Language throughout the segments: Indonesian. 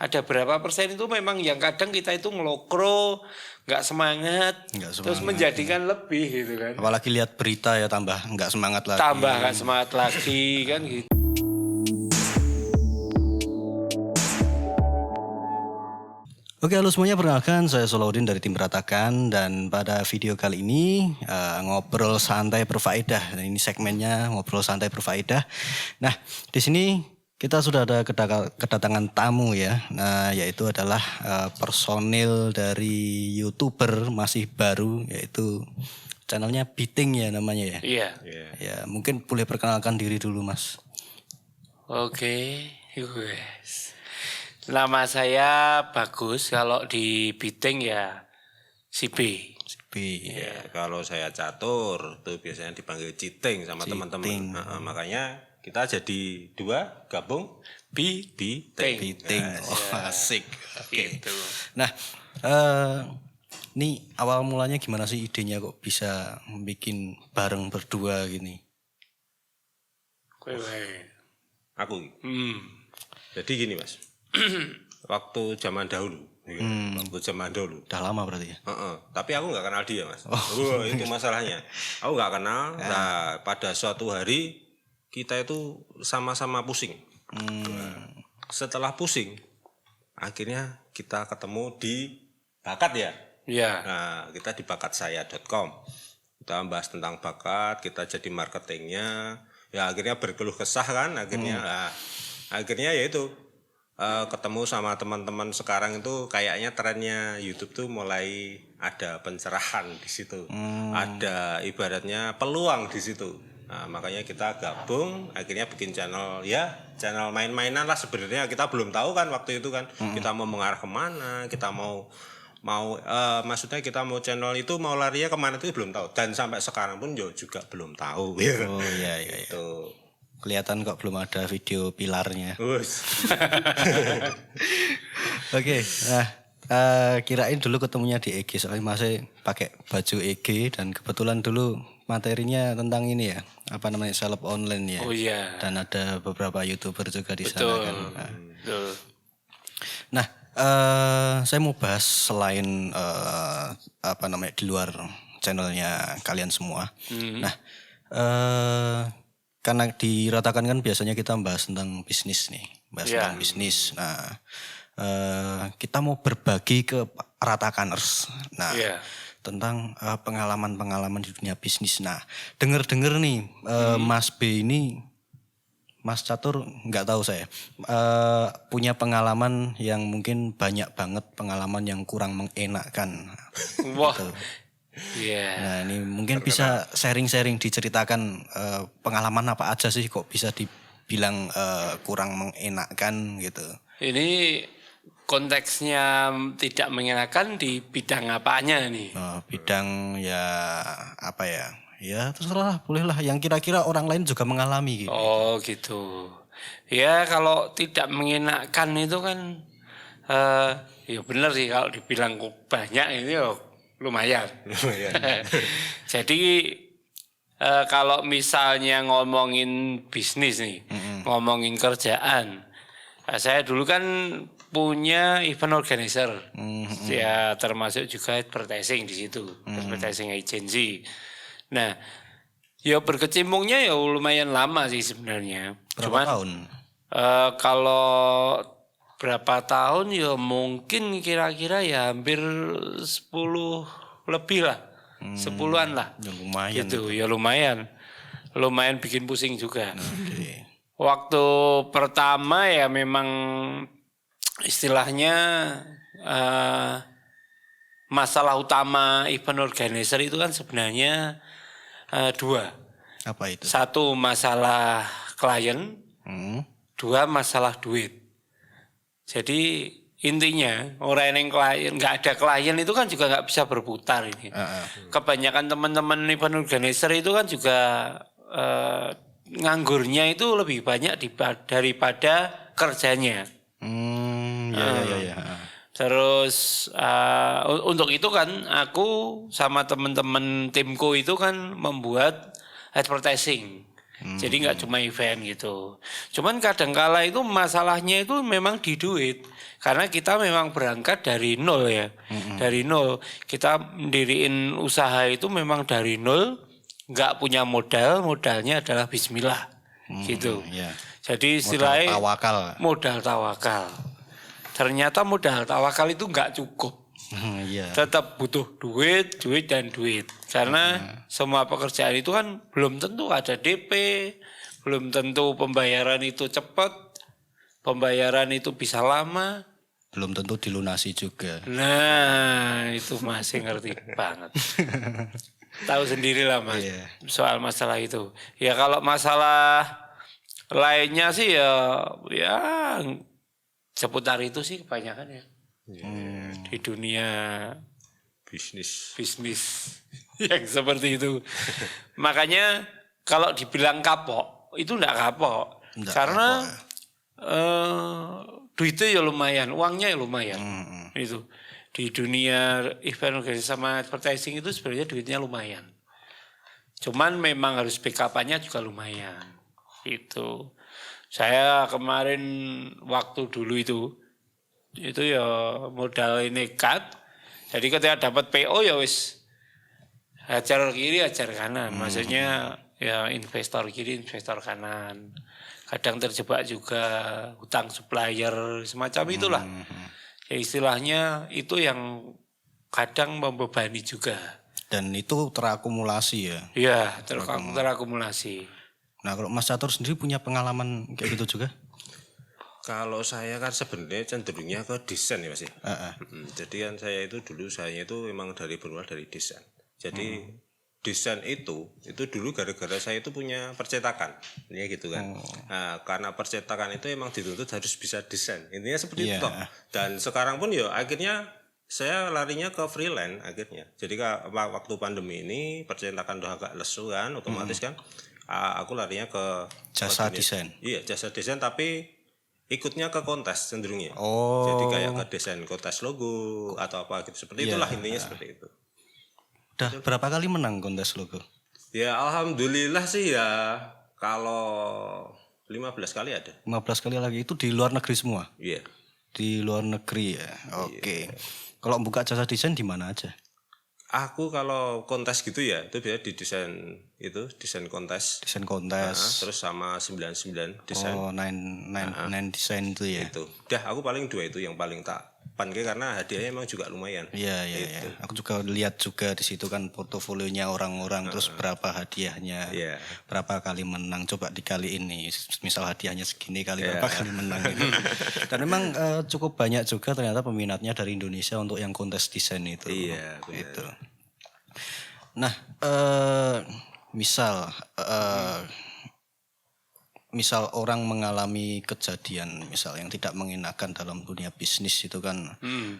ada berapa persen itu memang yang kadang kita itu ngelokro, nggak semangat, terus menjadikan lebih gitu kan. Apalagi lihat berita ya tambah nggak semangat lagi. Tambah nggak semangat lagi kan gitu. Oke, halo semuanya, perkenalkan saya Solahuddin dari tim Beratakan, dan pada video kali ini ngobrol santai berfaedah. Dan ini segmennya ngobrol santai berfaedah. Nah, di sini kita sudah ada kedatangan tamu ya. Nah, yaitu adalah personil dari YouTuber masih baru, yaitu channelnya Biting ya namanya ya. Iya. Ya, mungkin boleh perkenalkan diri dulu, Mas. Oke, yes. Nama saya Bagus, kalau di Biting ya si B. Ya, kalau saya Catur tuh biasanya dipanggil Citing sama teman-teman. Makanya kita jadi dua gabung Biting. Biting. Asik. Oke. Gitu. Nah, ini awal mulanya gimana sih idenya kok bisa bikin bareng berdua gini? Aku. Hmm. Jadi gini Mas, waktu zaman dahulu, Udah lama berarti ya? Tapi aku nggak kenal dia Mas. Itu masalahnya. Aku nggak kenal. Nah, pada suatu hari kita itu sama-sama pusing. Setelah pusing, akhirnya kita ketemu di Bakat ya. Ya. Nah, kita di bakatsaya.com. Kita bahas tentang bakat, kita jadi marketingnya. Ya akhirnya berkeluh kesah kan, akhirnya ya itu ketemu sama teman-teman sekarang itu kayaknya trennya YouTube tuh mulai ada pencerahan di situ. Ada ibaratnya peluang di situ. Nah, makanya kita gabung, akhirnya bikin channel main-mainan lah sebenarnya. Kita belum tahu kan waktu itu kan, kita mau mengarah kemana, kita maksudnya kita mau channel itu mau larinya kemana itu belum tahu, dan sampai sekarang pun juga belum tahu. Oh iya. Itu kelihatan kok belum ada video pilarnya. Oke, nah kirain dulu ketemunya di EG, soalnya masih pakai baju EG, dan kebetulan dulu materinya tentang ini ya, apa namanya, seleb online ya. Oh iya. Dan ada beberapa YouTuber juga di sana kan. Betul. Nah, saya mau bahas selain di luar channelnya kalian semua. Nah, karena diratakan kan biasanya kita bahas tentang bisnis nih, tentang bisnis. Nah, kita mau berbagi ke Ratakaners. Nah, tentang pengalaman-pengalaman di dunia bisnis. Nah, dengar nih, Mas B ini, Mas Catur nggak tahu saya, punya pengalaman yang mungkin banyak banget, pengalaman yang kurang mengenakkan. Wah. Gitu. Yeah. Nah, ini mungkin bisa sharing-sharing, diceritakan pengalaman apa aja sih kok bisa dibilang kurang mengenakkan gitu. Ini konteksnya tidak mengenakan di bidang apanya nih? Bidang ya apa ya? Ya terserah, bolehlah yang kira-kira orang lain juga mengalami gitu. Oh gitu. Ya kalau tidak mengenakan itu kan ya benar sih, kalau dibilang banyak ini ya lumayan. Jadi kalau misalnya ngomongin bisnis nih, ngomongin kerjaan, saya dulu kan punya event organizer, ya termasuk juga advertising di situ, advertising agency. Nah, ya berkecimpungnya ya lumayan lama sih sebenarnya. Berapa tahun? Kalau berapa tahun ya mungkin kira-kira ya hampir 10 lebih lah. 10-an lah. Ya lumayan. Gitu, ya lumayan. Lumayan bikin pusing juga. Okay. Waktu pertama ya memang istilahnya masalah utama event organizer itu kan sebenarnya dua. Apa itu? Satu masalah klien, dua masalah duit. Jadi intinya orang yang klien, nggak ada klien itu kan juga nggak bisa berputar ini. Kebanyakan teman-teman event organizer itu kan juga nganggurnya itu lebih banyak daripada kerjanya. Ya. Terus untuk itu kan aku sama teman-teman timku itu kan membuat advertising. Jadi nggak cuma event gitu. Cuman kadangkala itu masalahnya itu memang di duit. Karena kita memang berangkat dari nol ya. Dari nol. Kita mendiriin usaha itu memang dari nol. Nggak punya modal. Modalnya adalah bismillah. Gitu. Yeah. Jadi istilahnya modal tawakal. Ternyata modal tawakal itu nggak cukup. Yeah. Tetap butuh duit dan duit. Karena semua pekerjaan itu kan belum tentu ada DP, belum tentu pembayaran itu cepat, pembayaran itu bisa lama. Belum tentu dilunasi juga. Nah, itu masih ngerti banget. Tahu sendirilah Mas, soal masalah itu. Ya kalau masalah lainnya sih ya seputar itu sih kebanyakan ya. Di dunia bisnis yang seperti itu. Makanya kalau dibilang kapok itu enggak kapok. Karena duitnya ya lumayan, uangnya ya lumayan. Itu di dunia event organisasi sama advertising itu sebenarnya duitnya lumayan. Cuman memang harus backup-nya juga lumayan. Itu saya kemarin waktu dulu itu ya modal nekat. Jadi ketika dapat PO ya wis hajar kiri hajar kanan. Maksudnya ya investor kiri investor kanan. Kadang terjebak juga hutang supplier semacam itulah. Ya istilahnya itu yang kadang membebani juga. Dan itu terakumulasi ya? Iya, terakumulasi. Nah kalau Mas Catur sendiri punya pengalaman kayak gitu juga? Kalau saya kan sebenarnya cenderungnya ke desain ya Mas ya. Jadi kan saya itu dulu memang bermula dari desain. Jadi desain itu dulu gara-gara saya itu punya percetakan, ya gitu kan. Nah, karena percetakan itu emang dituntut harus bisa desain. Intinya seperti itu. Dan sekarang pun ya akhirnya saya larinya ke freelance akhirnya. Jadi waktu pandemi ini percetakan udah agak lesu kan, otomatis kan aku larinya ke jasa desain. Iya, jasa desain tapi ikutnya ke kontes cenderungnya. Jadi kayak ke desain kontes logo atau apa gitu. Seperti itulah intinya seperti itu. Udah berapa kali menang kontes logo? Ya alhamdulillah sih ya kalau 15 kali ada. 15 kali lagi itu di luar negeri semua? Iya. Di luar negeri ya. Oke. Kalau buka jasa desain di mana aja? Aku kalau kontes gitu ya itu biasa di desain kontes. Desain kontes. Terus sama 99 desain. Nine desain itu ya. Itu. Udah aku paling 2 itu yang paling tak panke karena hadiahnya emang juga lumayan. Iya. Aku juga lihat juga di situ kan portofolionya orang-orang terus berapa hadiahnya. Berapa kali menang coba dikaliin nih. Misal hadiahnya segini kali berapa kali menang gitu. Dan memang cukup banyak juga ternyata peminatnya dari Indonesia untuk yang kontes desain itu. Iya, benar. Gitu. Nah, misal orang mengalami kejadian misal yang tidak mengenakan dalam dunia bisnis itu kan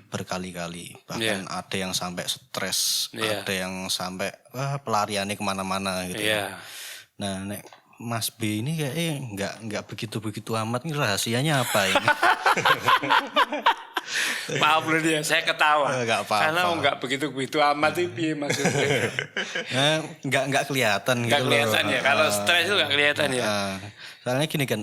berkali-kali, bahkan ada yang sampai stres, ada yang sampai pelariannya kemana-mana gitu. Nah, nek Mas B ini kayaknya nggak begitu amat, ini rahasianya apa ini? Maaf loh dia, saya ketawa. Karena nggak begitu amat itu maksudnya. Nggak kelihatan gitu. Nggak kelihatan ya, kalau stres itu nggak kelihatan ya. Soalnya gini kan,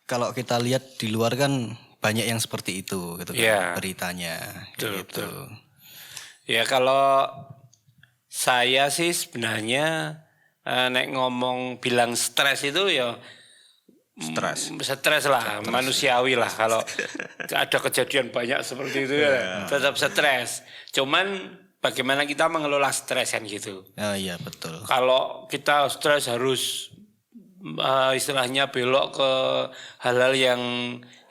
kalau kita lihat di luar kan banyak yang seperti itu gitu kan beritanya. Betul. Ya kalau saya sih sebenarnya nek ngomong bilang stres itu ya stres lah, manusiawi lah. Kalau ada kejadian banyak seperti itu ya tetap stres. Cuman bagaimana kita mengelola stres kan gitu. Iya betul. Kalau kita stres harus istilahnya belok ke hal-hal yang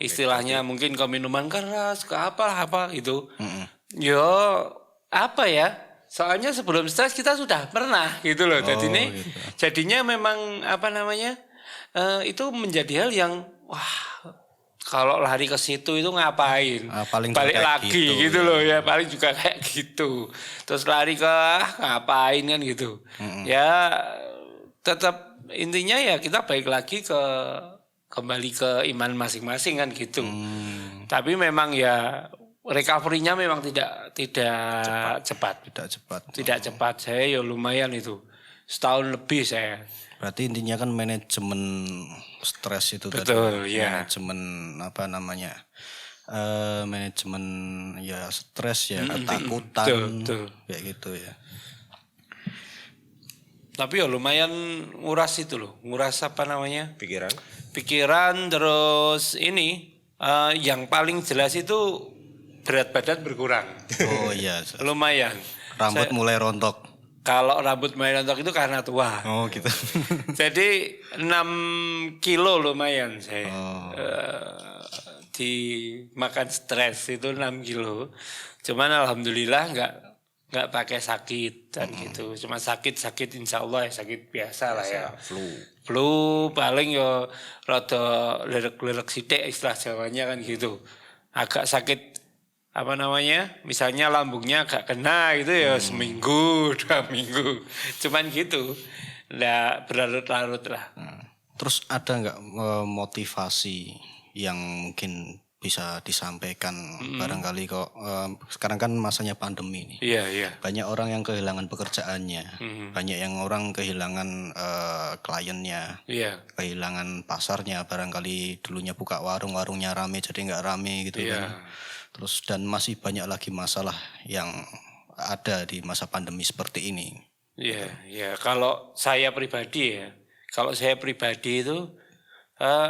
istilahnya mungkin ke minuman keras, ke apa gitu. Yo apa ya? Soalnya sebelum stres kita sudah pernah gitu loh. Jadinya memang itu menjadi hal yang kalau lari ke situ itu ngapain? Paling balik lagi gitu loh ya, paling juga kayak gitu. Terus lari ke ngapain kan gitu. Ya tetap intinya ya kita balik lagi kembali ke iman masing-masing kan gitu. Tapi memang ya recovery-nya memang tidak cepat. Tidak cepat. Saya ya lumayan itu. Setahun lebih saya. Berarti intinya kan manajemen stres itu betul, tadi. Ya. Manajemen manajemen ya stres ya, ketakutan. Betul. Kayak gitu ya. Tapi ya lumayan nguras itu loh. Nguras pikiran terus ini yang paling jelas itu berat badan berkurang. Oh iya. Lumayan. Rambut mulai rontok. Kalau rambut mulai rontok itu karena tua. Oh gitu. Jadi 6 kilo lumayan saya. Dimakan stres itu 6 kilo. Cuman alhamdulillah nggak pakai sakit dan gitu. Cuma sakit insya Allah ya sakit biasa lah ya. Flu paling ya rada lerek-lerek sithik istilah Jawanya kan gitu. Agak sakit misalnya lambungnya agak kena gitu ya seminggu 2 minggu. Cuman gitu. Nggak berlarut-larut lah. Terus ada nggak motivasi yang mungkin bisa disampaikan barangkali kok sekarang kan masanya pandemi nih. Iya. Banyak orang yang kehilangan pekerjaannya, banyak yang orang kehilangan kliennya, kehilangan pasarnya. Barangkali dulunya buka warungnya rame jadi nggak rame gitu kan. Terus dan masih banyak lagi masalah yang ada di masa pandemi seperti ini. Iya. Kalau saya pribadi itu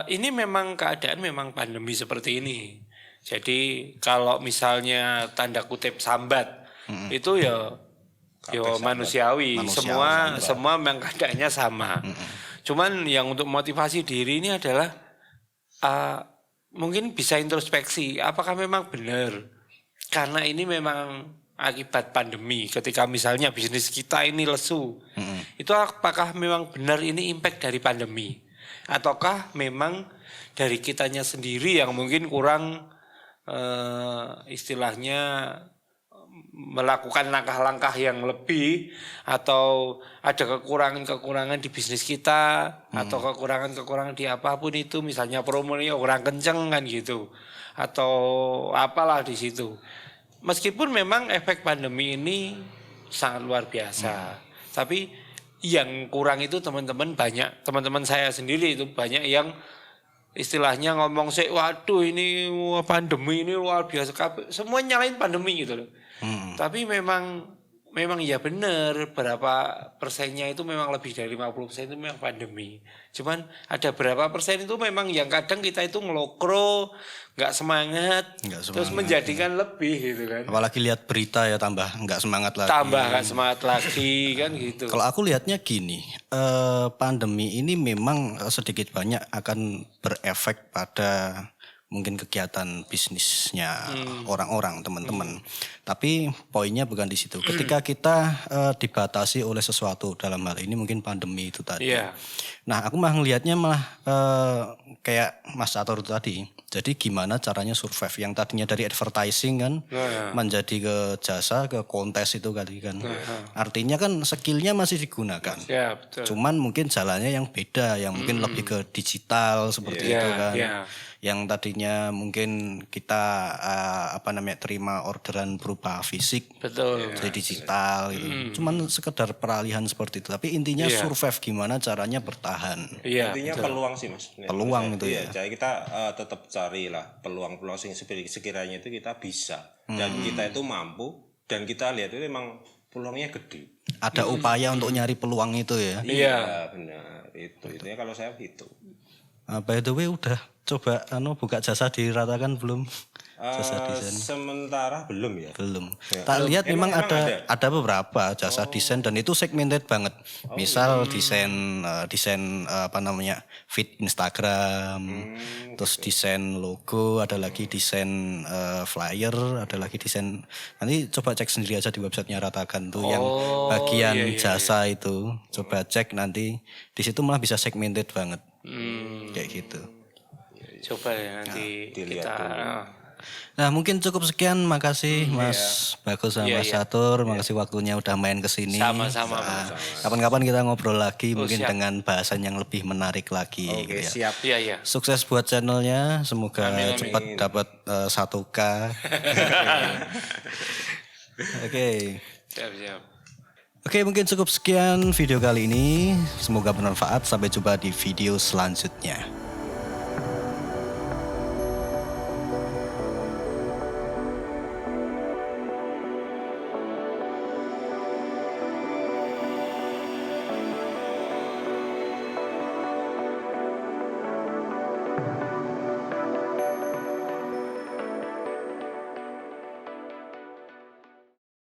ini memang keadaan memang pandemi seperti ini. Jadi kalau misalnya tanda kutip sambat itu ya manusiawi. Semua memang keadaannya sama. Cuman yang untuk motivasi diri ini adalah mungkin bisa introspeksi. Apakah memang benar? Karena ini memang akibat pandemi. Ketika misalnya bisnis kita ini lesu, itu apakah memang benar ini impact dari pandemi? Ataukah memang dari kitanya sendiri yang mungkin kurang istilahnya melakukan langkah-langkah yang lebih, atau ada kekurangan-kekurangan di bisnis kita, atau kekurangan-kekurangan di apapun itu, misalnya promonya kurang kenceng kan gitu, atau apalah di situ. Meskipun memang efek pandemi ini sangat luar biasa, tapi yang kurang itu teman-teman saya sendiri itu banyak yang istilahnya ngomong waduh ini pandemi ini luar biasa, semua nyalain pandemi gitu loh. Tapi memang ya benar, berapa persennya itu memang lebih dari 50% itu memang pandemi. Cuman ada berapa persen itu memang yang kadang kita itu ngelokro, nggak semangat, terus menjadikan lebih gitu kan. Apalagi lihat berita ya tambah nggak semangat lagi. Kan gitu. Kalau aku lihatnya gini, pandemi ini memang sedikit banyak akan berefek pada mungkin kegiatan bisnisnya orang-orang, teman-teman. Tapi poinnya bukan di situ. Ketika kita dibatasi oleh sesuatu, dalam hal ini mungkin pandemi itu tadi. Nah, aku malah ngelihatnya kayak Mas Ator itu tadi. Jadi gimana caranya survive yang tadinya dari advertising kan menjadi ke jasa, ke kontes itu kali kan. Artinya kan skillnya masih digunakan. Betul. Cuman mungkin jalannya yang beda, yang mungkin lebih ke digital seperti itu kan. Yang tadinya mungkin kita terima orderan berupa fisik, betul, jadi digital gitu. Cuman sekedar peralihan seperti itu. Tapi intinya survive, gimana caranya bertahan. Intinya betul. Peluang sih Mas. Peluang itu ya. Jadi kita tetap carilah peluang-peluang yang sekiranya itu kita bisa dan kita itu mampu, dan kita lihat itu memang peluangnya gede. Ada upaya untuk nyari peluang itu ya. Iya benar itu. Intinya kalau saya itu. By the way udah coba buka jasa diratakan belum? Jasa desain. Sementara belum ya. Belum. Tak lihat memang ada beberapa jasa desain dan itu segmented banget. Misal desain feed Instagram, terus desain logo, ada lagi desain flyer, ada lagi desain. Nanti coba cek sendiri aja di websitenya Ratakan tuh yang bagian jasa itu. Coba cek nanti di situ malah bisa segmented banget. Kayak gitu. Coba ya nanti kita Nah mungkin cukup sekian, makasih Mas Bagus sama Mas Catur, makasih waktunya udah main ke sini. Sama-sama. Kapan-kapan kita ngobrol lagi mungkin dengan bahasan yang lebih menarik lagi. Oke, gitu ya. siap. Iya. Sukses buat channelnya, semoga cepat dapat 1K. Oke. Siap. Oke, mungkin cukup sekian video kali ini. Semoga bermanfaat. Sampai jumpa di video selanjutnya.